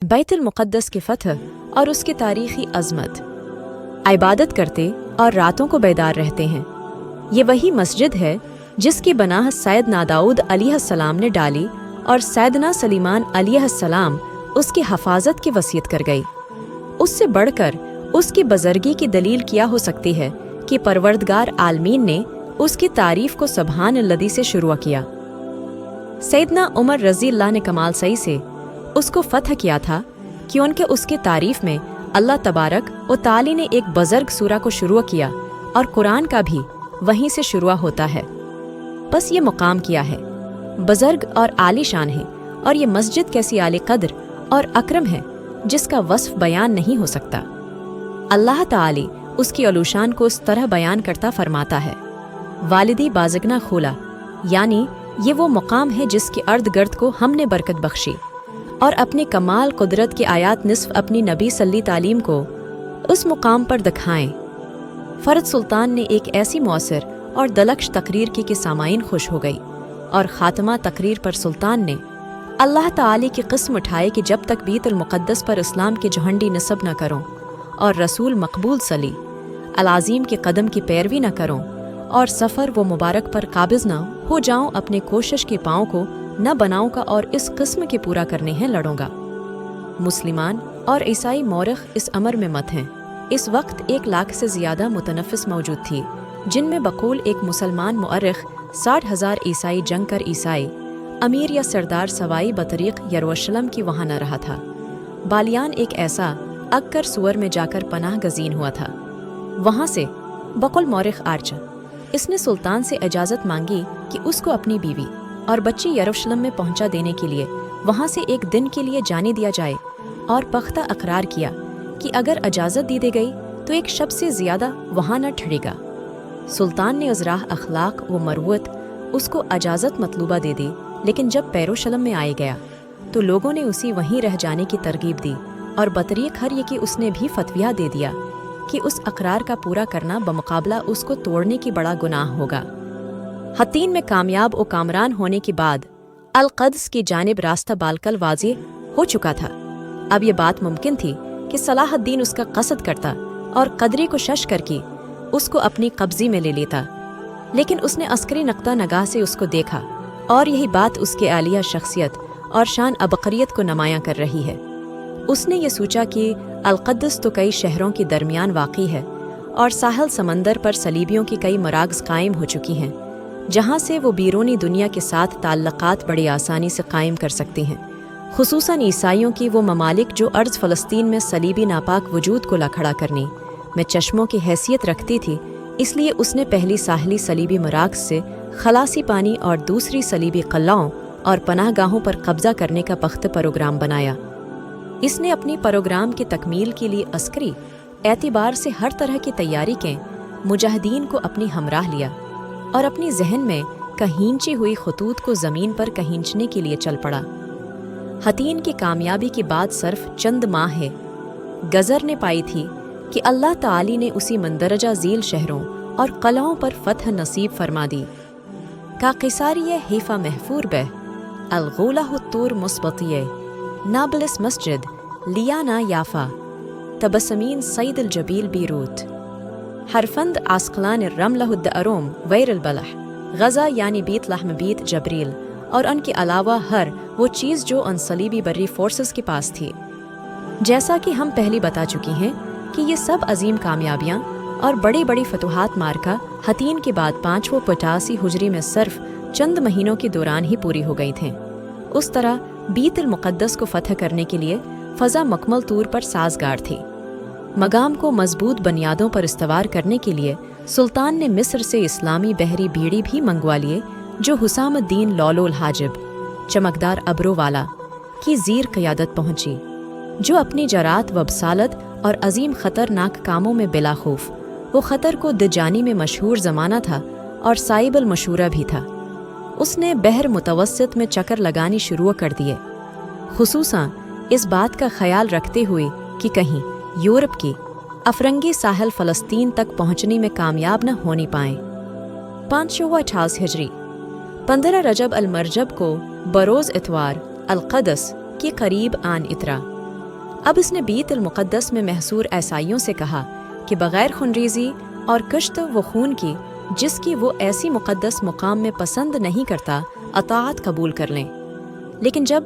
बैतुल मुक़द्दस की फ़तह और उसकी तारीख़ी अज़मत। इबादत करते और रातों को बेदार रहते हैं। ये वही मस्जिद है जिसकी बनाह सैयदना दाऊद अलैहिस्सलाम ने डाली और सैयदना सलीमान अलैहिस्सलाम उसकी हफाजत की वसीयत कर गई। उससे बढ़कर उसकी बज़र्गी की दलील क्या हो सकती है कि परवरदिगार आलमीन ने उसकी तारीफ़ को सुब्हानल्लज़ी से शुरू किया। सैयदना उमर रज़ी अल्लाह ने कमाल सही से उसको फ़तह किया था कि उनके उसकी तारीफ़ में अल्लाह तबारक व ताली ने एक बज़र्ग सूरा को शुरू किया और कुरान का भी वहीं से शुरू होता है। बस ये मुकाम किया है, बज़र्ग और आली शान है, और ये मस्जिद कैसी आली कद्र और अकरम है जिसका वस्फ बयान नहीं हो सकता। अल्लाह ताली उसकी अलूशान को इस तरह बयान करता फरमाता है, वालिदी बाज़गना खोला, यानी ये वो मुकाम है जिसके अर्द गर्द को हमने बरकत बख्शी और अपने कमाल कुदरत की आयात निस्फ अपनी नबी सल्ली तालीम को उस मुकाम पर दिखाएं। फ़र्द सुल्तान ने एक ऐसी मौसर और दलक्श तकरीर की कि सामाइन खुश हो गई, और ख़ात्मा तकरीर पर सुल्तान ने अल्लाह ताली की क़िस्म उठाए कि जब तक बैतुल मुक़द्दस पर इस्लाम की झंडी नस्ब न करूं और रसूल मकबूल सली अल-आज़ीम के कदम की पैरवी न करूं और सफ़र व मुबारक पर काबिज़ न हो जाऊं, अपने कोशिश के पाँव को न बनाऊंगा और इस किस्म के पूरा करने हैं लड़ूंगा। मुस्लिमान और ईसाई मौरख इस अमर में मत हैं। इस वक्त 1 लाख से ज़्यादा मुतनफ़िस मौजूद थी, जिनमें बकौल एक मुसलमान मुअर्रिख़ 60,000 ईसाई जंग कर ईसाई अमीर या सरदार सवाई बतरीक़ यरूशलेम की वहाँ न रहा था। बालियान एक ऐसा अक्कर सुअर में जाकर पनाह गज़ीन हुआ था। वहाँ से बकौल मौरख़ आर्चा इसने सुल्तान से इजाज़त मांगी कि उसको अपनी बीवी और बच्ची यरूशलेम में पहुंचा देने के लिए वहां से एक दिन के लिए जाने दिया जाए, और पख्ता अकरार किया कि अगर इजाज़त दी दे गई तो एक शब से ज़्यादा वहां न ठहरेगा। सुल्तान ने अज़राह अखलाक व मरूअत उसको इजाज़त मतलूबा दे दी, लेकिन जब यरूशलेम में आए गया तो लोगों ने उसी वहीं रह जाने की तरगीब दी, और बतरीक़ हर ये कि उसने भी फतविया दे दिया कि उस अकरार का पूरा करना बमुकाबला उसको तोड़ने की बड़ा गुनाह होगा। हतीन में कामयाब और कामरान होने के बाद अल-क़द्स की जानिब रास्ता बालकल वाज़ेह हो चुका था। अब ये बात मुमकिन थी कि सलाहुद्दीन उसका क़सद करता और क़दरी को शश करके उसको अपनी कब्ज़े में ले लेता, लेकिन उसने अस्करी नक्ता नगाह से उसको देखा, और यही बात उसके आलिया शख्सियत और शान अबक़रियत को नुमायाँ कर रही है। उसने ये सोचा कि अल-क़द्स तो कई शहरों के दरमियान वाक़ई है, और साहल समंदर पर सलीबियों की कई मराकज़ कायम हो चुकी हैं, जहाँ से वो बैरूनी दुनिया के साथ ताल्लुकात बड़ी आसानी से कायम कर सकते हैं, खुसूसन ईसाइयों की वो ममालिक जो अर्ज़ फ़लस्तीन में सलीबी नापाक वजूद को लखड़ा करने में चश्मों की हैसियत रखती थी। इसलिए उसने पहली साहली सलीबी मराकज़ से खलासी पानी और दूसरी सलीबी क़ल्लाओं और पनाहगाहों पर कब्ज़ा करने का पख्त प्रोग्राम बनाया। इसने अपनी प्रोग्राम की तकमील के लिए अस्करी एतबार से हर तरह की तैयारी के मुजाहिदीन को अपनी हमराह लिया और अपनी जहन में कहींची हुई खतूत को ज़मीन पर कहींचने के लिए चल पड़ा। हतीन की कामयाबी के बाद सिर्फ चंद माह है गज़र ने पाई थी कि अल्लाह ताली ने उसी मंदरजा झील शहरों और कलाओं पर फ़तह नसीब फरमा दी। का क़िसारिय हिफ़ा महफूर बह अल-गुलाहुत्तूर मुस्बतिय नाबलिस मस्जिद लियाना याफ़ा तबसमीन सईद जबील बीरूत हरफंद आस्कलान रमलहुद अरोम वैर बलह गज़ा यानी बीत लहम बीत जबरील, और उनके अलावा हर वो चीज़ जो उन सलीबी बर्री फोर्सेस के पास थी। जैसा कि हम पहले बता चुकी हैं कि ये सब अजीम कामयाबियाँ और बड़ी बड़ी फतुहात मार्का हतीन के बाद 585 हिजरी में सिर्फ चंद महीनों के दौरान ही पूरी हो गई थीं। उस तरह बैतुल मुक़द्दस को फ़तह करने के लिए फ़ज़ा मकमल तौर पर साजगार थी। मकाम को मजबूत बुनियादों पर इस्तवार करने के लिए सुल्तान ने मिस्र से इस्लामी बहरी बीड़ी भी मंगवा लिए, जो हुसामुद्दीन लौलोल हाजिब चमकदार अबरों वाला की ज़ीर क़यादत पहुंची, जो अपनी जरात व बसालत और अजीम ख़तरनाक कामों में बिला खौफ वो ख़तर को दजानी में मशहूर ज़माना था और साइबल मशूरा भी था। उसने बहर मुतवस्सित में चक्कर लगानी शुरू कर दिए, खुसूसन इस बात का ख्याल रखते हुए कि कहीं यूरोप की अफरंगी साहल फ़लस्तीन तक पहुँचने में कामयाब न होने पाएँ। 528 हिजरी 15 रजब अल-मरजब को बरोज़ इतवार अल-क़द्स के करीब आन इतरा اب اس نے بیت المقدس میں محصور عیسائیوں سے کہا کہ بغیر خونریزی اور کشت و خون کی جس کی وہ ایسی مقدس مقام میں پسند نہیں کرتا اطاعت قبول کر لیں۔ لیکن جب